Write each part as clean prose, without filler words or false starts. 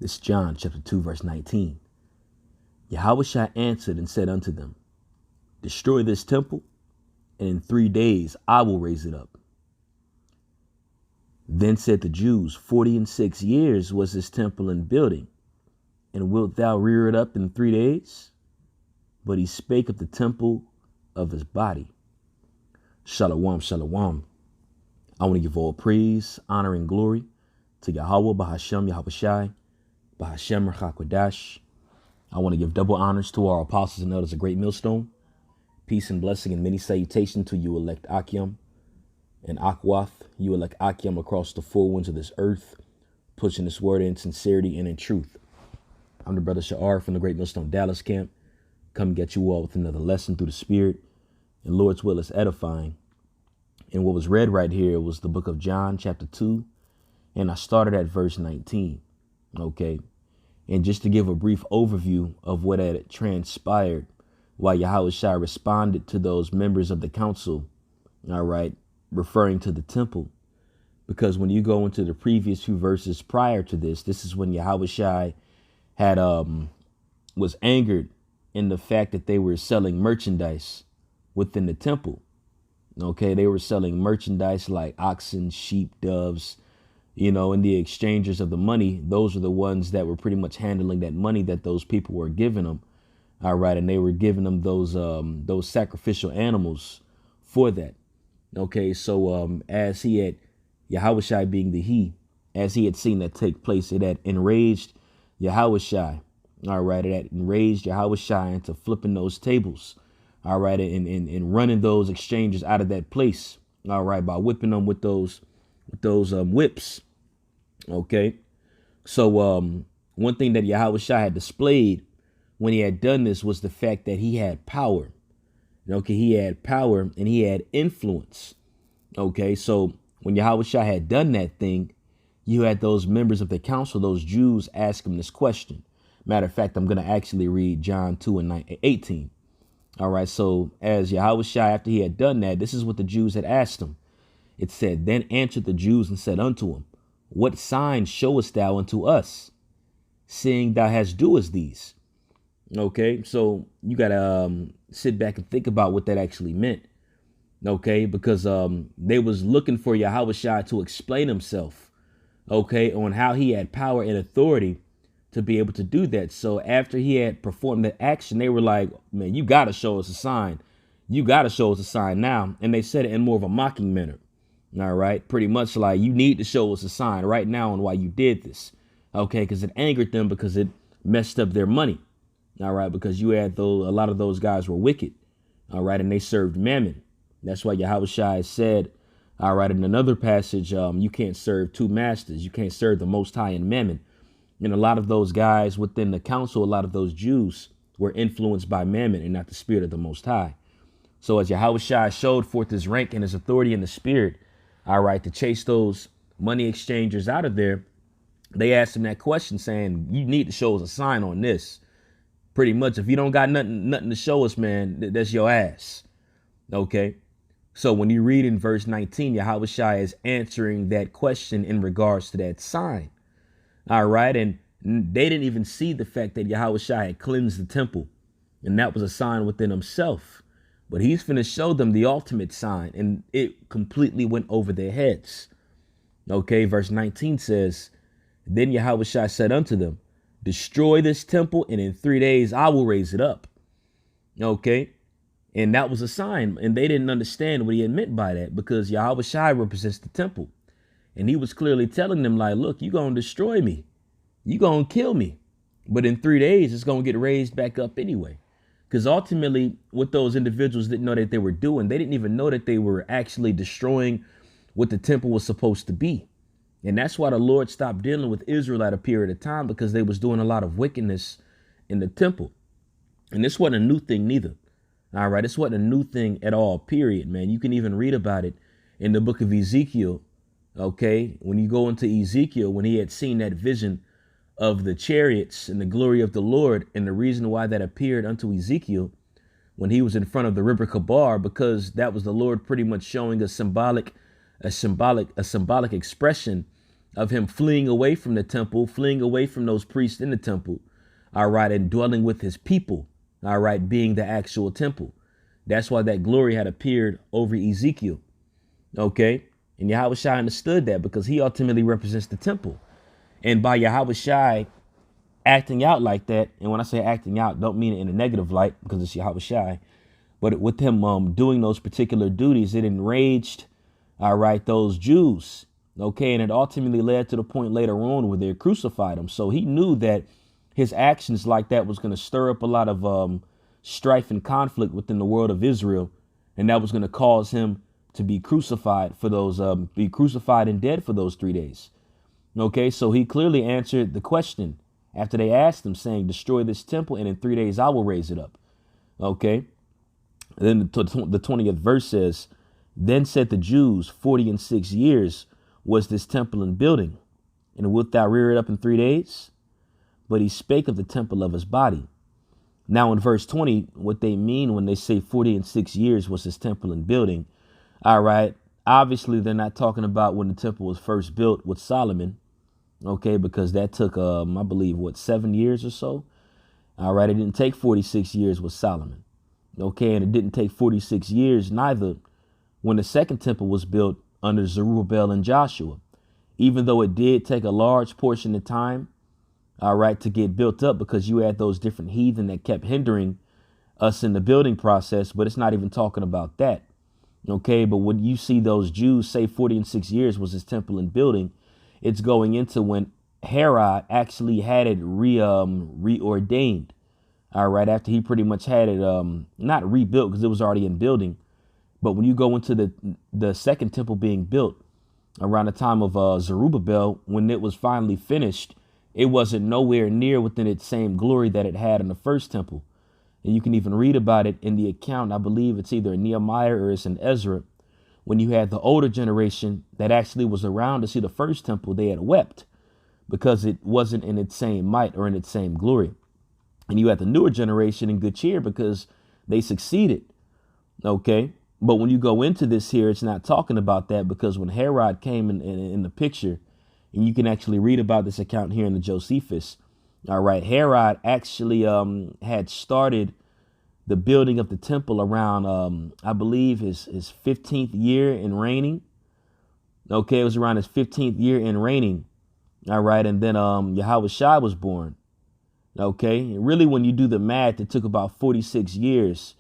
This is John chapter 2, verse 19. Yahushua answered and said unto them, destroy this temple, and in 3 days I will raise it up. Then said the Jews, 46 years was this temple in building, and wilt thou rear it up in 3 days? But he spake of the temple of his body. Shalom, shalom. I want to give all praise, honor, and glory to Yahweh, Bahashem, Yahushai, Bahashem, Rachakwadash. I want to give double honors to our apostles and elders of Great Millstone. Peace and blessing and many salutations to you elect Akim and Akwath, you elect Akim across the four winds of this earth, pushing this word in sincerity and in truth. I'm the brother Sha'ar from the Great Millstone Dallas camp. Come get you all with another lesson through the Spirit. And Lord's will is edifying. And what was read right here was the book of John, chapter 2. And I started at verse 19. Okay. And just to give a brief overview of what had transpired while Yahushua responded to those members of the council, all right, referring to the temple. Because when you go into the previous few verses prior to this is when Yahushua had was angered in the fact that they were selling merchandise within the temple. Okay, they were selling merchandise like oxen, sheep, doves, and the exchangers of the money. Those are the ones that were pretty much handling that money that those people were giving them. All right. And they were giving them those sacrificial animals for that. OK, so as he had Yahushua being the he, as he had seen that take place, it had enraged Yahushua. All right. It had enraged Yahushua into flipping those tables. All right. And running those exchanges out of that place. All right. By whipping them with those whips. OK, so one thing that Yahushua had displayed when he had done this was the fact that he had power. OK, he had power and he had influence. OK, so when Yahushua had done that thing, you had those members of the council, those Jews, ask him this question. Matter of fact, I'm going to actually read John 2 and 18. All right. So as Yahushua, after he had done that, this is what the Jews had asked him. It said, then answered the Jews and said unto him, what sign showest thou unto us, seeing thou hast doest these? OK, so you got to sit back and think about what that actually meant. OK, because they was looking for Yahushua to explain himself. OK, on how he had power and authority to be able to do that. So after he had performed that action, they were like, man, you got to show us a sign. You got to show us a sign now. And they said it in more of a mocking manner. All right. Pretty much like you need to show us a sign right now on why you did this. OK, because it angered them because it messed up their money. All right. Because you had a lot of those guys were wicked. All right. And they served mammon. That's why Yahushua said, all right, in another passage, you can't serve two masters. You can't serve the Most High and mammon. And a lot of those guys within the council, a lot of those Jews were influenced by mammon and not the spirit of the Most High. So as Yahushua showed forth his rank and his authority in the spirit, all right, to chase those money exchangers out of there, they asked him that question saying, you need to show us a sign on this. Pretty much, if you don't got nothing to show us, man, that's your ass. OK, so when you read in verse 19, Yahushua is answering that question in regards to that sign. All right. And they didn't even see the fact that Yahushua had cleansed the temple. And that was a sign within himself. But he's finna show them the ultimate sign, and it completely went over their heads. OK, verse 19 says, then Yahushua said unto them, destroy this temple, and in 3 days I will raise it up. OK, and that was a sign. And they didn't understand what he had meant by that, because Yahushua represents the temple. And he was clearly telling them, like, look, you're going to destroy me. You're going to kill me. But in 3 days, it's going to get raised back up anyway. Because ultimately, what those individuals didn't know that they were doing, they didn't even know that they were actually destroying what the temple was supposed to be. And that's why the Lord stopped dealing with Israel at a period of time, because they was doing a lot of wickedness in the temple. And this wasn't a new thing neither. All right. This wasn't a new thing at all, period, man. You can even read about it in the book of Ezekiel. OK, when you go into Ezekiel, when he had seen that vision of the chariots and the glory of the Lord, and the reason why that appeared unto Ezekiel when he was in front of the river Kabar, because that was the Lord pretty much showing a symbolic expression of him fleeing away from the temple, fleeing away from those priests in the temple, all right, and dwelling with his people, all right, being the actual temple. That's why that glory had appeared over Ezekiel, okay? And Yahweh Shai understood that because he ultimately represents the temple. And by Yahweh Shai acting out like that, and when I say acting out, don't mean it in a negative light because it's Yahweh Shai, but with him doing those particular duties, it enraged, all right, those Jews, okay? And it ultimately led to the point later on where they crucified him. So he knew that his actions like that was going to stir up a lot of strife and conflict within the world of Israel. And that was going to cause him to be crucified for those, be crucified and dead for those 3 days. Okay, so he clearly answered the question after they asked him, saying, destroy this temple and in 3 days I will raise it up. Okay, and then the 20th verse says, then said the Jews, 46 years was this temple in building, and wilt thou rear it up in 3 days? But he spake of the temple of his body. Now in verse 20, what they mean when they say 46 years was his temple in building. All right. Obviously, they're not talking about when the temple was first built with Solomon. OK, because that took, I believe, 7 years or so. All right. It didn't take 46 years with Solomon. OK, and it didn't take 46 years neither when the second temple was built under Zerubbabel and Joshua, even though it did take a large portion of time. All right, to get built up because you had those different heathen that kept hindering us in the building process. But it's not even talking about that. OK, but when you see those Jews say 46 years was his temple in building, it's going into when Herod actually had it reordained. All right, after he pretty much had it not rebuilt because it was already in building. But when you go into the second temple being built around the time of Zerubbabel, when it was finally finished, it wasn't nowhere near within its same glory that it had in the first temple. And you can even read about it in the account. I believe it's either in Nehemiah or it's in Ezra. When you had the older generation that actually was around to see the first temple, they had wept because it wasn't in its same might or in its same glory. And you had the newer generation in good cheer because they succeeded. OK, but when you go into this here, it's not talking about that, because when Herod came in the picture, and you can actually read about this account here in the Josephus. All right. Herod actually had started the building of the temple around, I believe, his 15th year in reigning. OK, it was around his 15th year in reigning. All right. And then Yahweh Shai was born. OK, and really, when you do the math, it took about 46 years,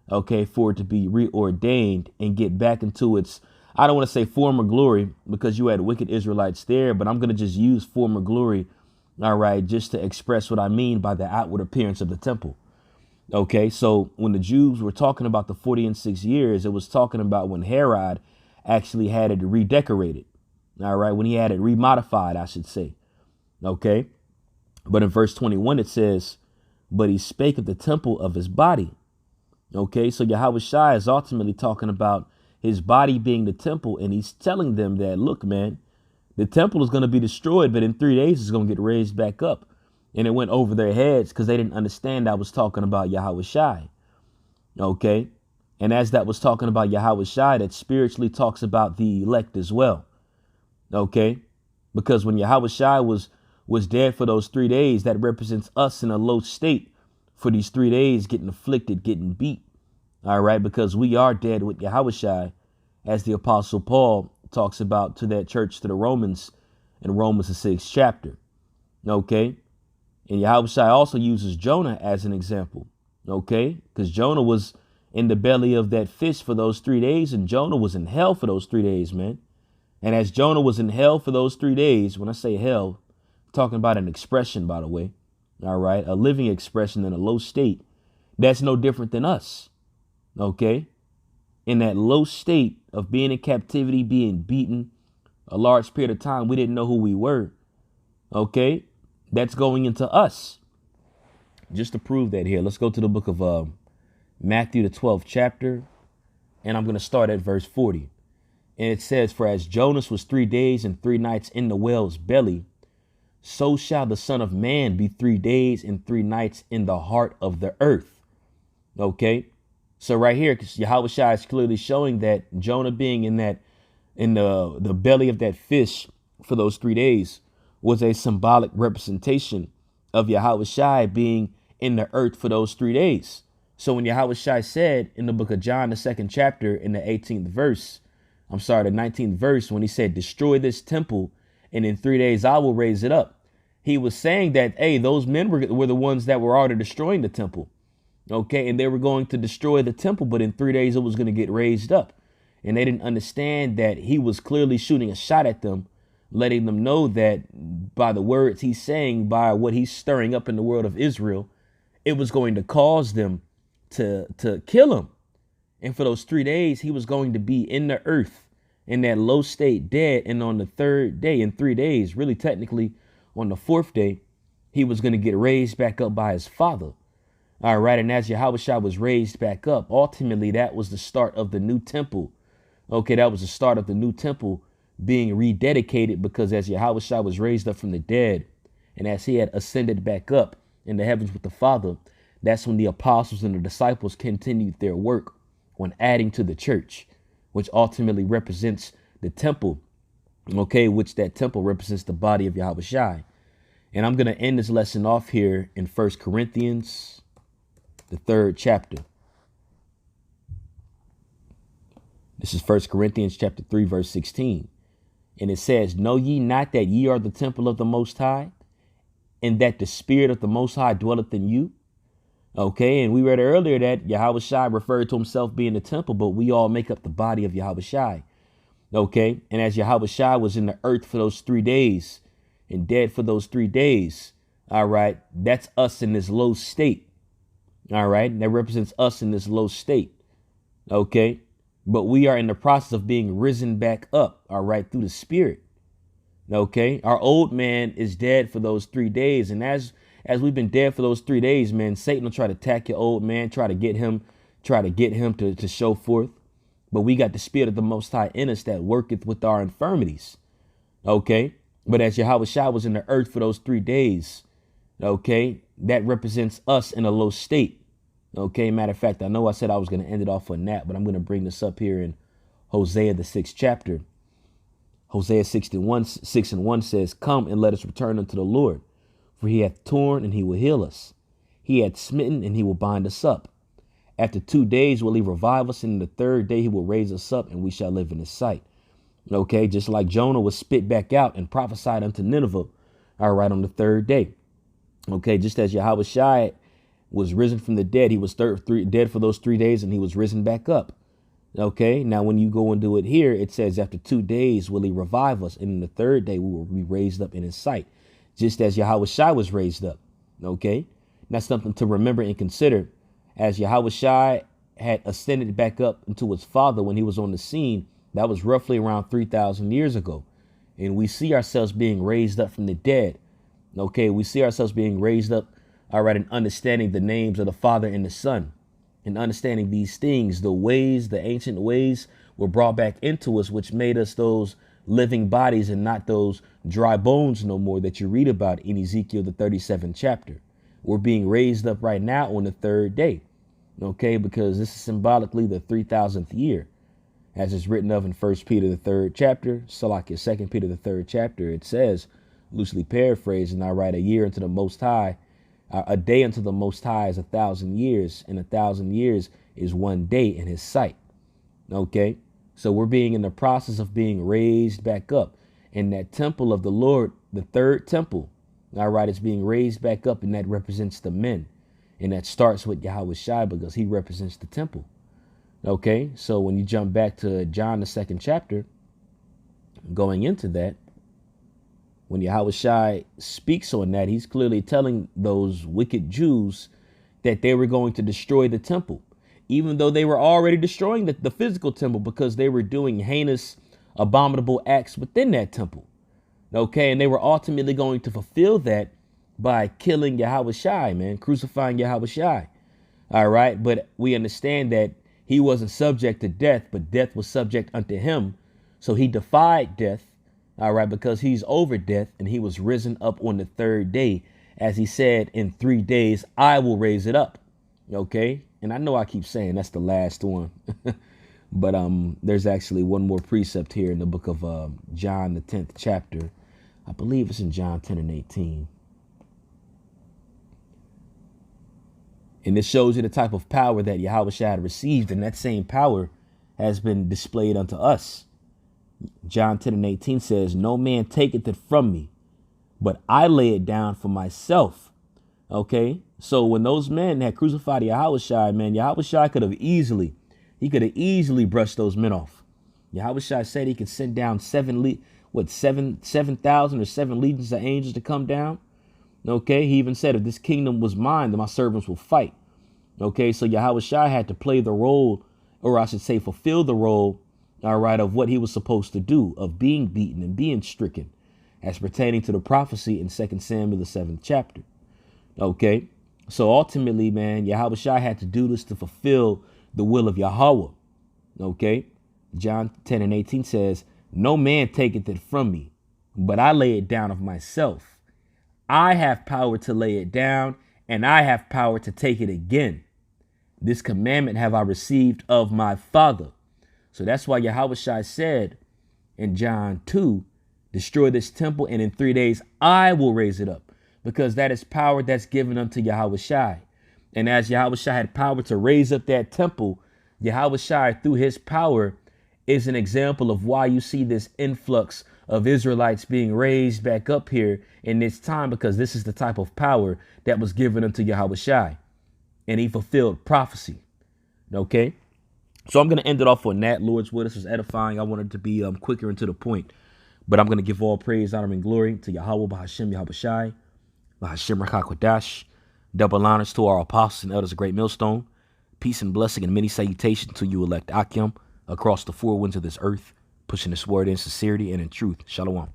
OK, for it to be reordained and get back into its, I don't want to say former glory because you had wicked Israelites there, but I'm going to just use former glory. All right, just to express what I mean by the outward appearance of the temple. OK, so when the Jews were talking about the 46 years, it was talking about when Herod actually had it redecorated. All right, when he had it remodified, I should say. OK, but in verse 21, it says, but he spake of the temple of his body. OK, so Yahweh Shai is ultimately talking about his body being the temple. And he's telling them that, look, man, the temple is going to be destroyed, but in 3 days it's going to get raised back up. And it went over their heads because they didn't understand I was talking about Yahweh Shai. OK, and as that was talking about Yahweh Shai, that spiritually talks about the elect as well. OK, because when Yahweh Shai was dead for those 3 days, that represents us in a low state for these 3 days, getting afflicted, getting beat. All right, because we are dead with Yahweh Shai, as the Apostle Paul talks about to that church, to the Romans, in Romans the 6th chapter. OK, and Yahweh Shai also uses Jonah as an example. OK, because Jonah was in the belly of that fish for those 3 days, and Jonah was in hell for those 3 days, man. And as Jonah was in hell for those 3 days, when I say hell, I'm talking about an expression, by the way. All right, a living expression in a low state. That's no different than us. OK, in that low state of being in captivity, being beaten a large period of time, we didn't know who we were. OK, that's going into us. Just to prove that here, let's go to the book of Matthew, the 12th chapter. And I'm going to start at verse 40. And it says, for as Jonas was 3 days and 3 nights in the whale's belly, so shall the Son of Man be 3 days and 3 nights in the heart of the earth. OK, so right here, because Yahweh Shai is clearly showing that Jonah being in the belly of that fish for those 3 days was a symbolic representation of Yahweh Shai being in the earth for those 3 days. So when Yahweh Shai said in the book of John, the 2nd chapter, in the 18th verse, the 19th verse, when he said, destroy this temple and in 3 days I will raise it up. He was saying that, hey, those men were the ones that were already destroying the temple. Okay, and they were going to destroy the temple, but in 3 days it was going to get raised up. And they didn't understand that he was clearly shooting a shot at them, letting them know that by the words he's saying, by what he's stirring up in the world of Israel, it was going to cause them to kill him. And for those 3 days, he was going to be in the earth in that low state, dead. And on the 3rd day, in 3 days, really technically on the 4th day, he was going to get raised back up by his father. All right. And as Yahweh Shai was raised back up, ultimately, that was the start of the new temple. Okay, that was the start of the new temple being rededicated, because as Yahweh Shai was raised up from the dead, and as he had ascended back up in the heavens with the Father, that's when the apostles and the disciples continued their work on adding to the church, which ultimately represents the temple, okay, which that temple represents the body of Yahweh Shai. And I'm going to end this lesson off here in 1 Corinthians, the 3rd chapter. This is 1 Corinthians chapter 3, verse 16. And it says, know ye not that ye are the temple of the Most High, and that the Spirit of the Most High dwelleth in you? Okay, and we read earlier that Yahweh Shai referred to himself being the temple, but we all make up the body of Yahweh Shai. Okay, and as Yahweh Shai was in the earth for those 3 days and dead for those 3 days, all right, that's us in this low state. All right, that represents us in this low state. Okay, but we are in the process of being risen back up, all right, through the Spirit. Okay, our old man is dead for those 3 days, and as we've been dead for those 3 days, man, Satan will try to attack your old man, try to get him to show forth. But we got the Spirit of the Most High in us that worketh with our infirmities. Okay. But as Yahweh Shai was in the earth for those 3 days, okay, that represents us in a low state. Okay. Matter of fact, I know I said I was going to end it off on that, but I'm going to bring this up here in Hosea, the 6th chapter. Hosea 6:1 says, come and let us return unto the Lord. For he hath torn and he will heal us. He hath smitten and he will bind us up. After 2 days will he revive us, and in the 3rd day he will raise us up, and we shall live in his sight. Okay, just like Jonah was spit back out and prophesied unto Nineveh, all right, on the 3rd day. Okay, just as Yahweh Shai was risen from the dead, he was dead for those 3 days, and he was risen back up. Okay, now when you go and do it here, it says after 2 days will he revive us, and in the 3rd day we will be raised up in his sight. Just as Yahweh Shai was raised up. Okay, that's something to remember and consider. As Yahweh Shai had ascended back up into his Father when he was on the scene, that was roughly around 3,000 years ago. And we see ourselves being raised up from the dead. Okay, we see ourselves being raised up, all right, and understanding the names of the Father and the Son. And understanding these things, the ways, the ancient ways were brought back into us, which made us those living bodies and not those dry bones no more that you read about in Ezekiel, the 37th chapter. We're being raised up right now on the 3rd day. Okay, because this is symbolically the 3000th year, as it's written of in 1 Peter, the 3rd chapter, Salakia, 2 Peter, the 3rd chapter. It says, loosely paraphrasing, I write a year unto the Most High, a day unto the Most High is 1,000 years, and 1,000 years is 1 day in his sight. Okay, so we're being in the process of being raised back up. And that temple of the Lord, the 3rd temple, all right, is being raised back up, and that represents the men. And that starts with Yahweh Shai because he represents the temple. Okay, so when you jump back to John, the 2nd chapter, going into that, when Yahweh Shai speaks on that, he's clearly telling those wicked Jews that they were going to destroy the temple, even though they were already destroying the physical temple because they were doing heinous, abominable acts within that temple. Okay, and they were ultimately going to fulfill that by killing Yahweh Shai, man, crucifying Yahweh Shai. All right, but we understand that he wasn't subject to death, but death was subject unto him. So he defied death. All right, because he's over death, and he was risen up on the 3rd day. As he said, in 3 days, I will raise it up. Okay. And I know I keep saying that's the last one. But there's actually one more precept here in the book of John, the 10th chapter. I believe it's in John 10 and 18. And this shows you the type of power that Yahweh Shai had received, and that same power has been displayed unto us. John 10 and 18 says, no man taketh it from me, but I lay it down for myself. Okay, so when those men had crucified Yahweh Shai, man, Yahweh Shai could have easily brushed those men off. Yahweh Shai said he could send down 7,000 or 7 legions of angels to come down. Okay, he even said, if this kingdom was mine, then my servants will fight. Okay, so Yahweh Shai had to play the role, or I should say fulfill the role, all right, of what he was supposed to do, of being beaten and being stricken, as pertaining to the prophecy in 2 Samuel, the 7th chapter. Okay, so ultimately, man, Yahweh Shai had to do this to fulfill the will of Yahweh. Okay, John 10 and 18 says, no man taketh it from me, but I lay it down of myself. I have power to lay it down, and I have power to take it again. This commandment have I received of my Father. So that's why Yahweh Shai said in John 2, destroy this temple, and in 3 days I will raise it up, because that is power that's given unto Yahweh Shai. And as Yahweh Shai had power to raise up that temple, Yahweh Shai, through his power, is an example of why you see this influx of Israelites being raised back up here in this time, because this is the type of power that was given unto Yahweh Shai, and he fulfilled prophecy. Okay, so I'm going to end it off on that. Lord's word, this was edifying. I wanted to be quicker and to the point, but I'm going to give all praise, honor, and glory to Yahweh Bahashem Yahweh Shai, Bahashem Rakakwadash. Double honors to our apostles and elders of Great Millstone. Peace and blessing and many salutations to you elect Akim across the 4 winds of this earth, pushing this word in sincerity and in truth. Shalom.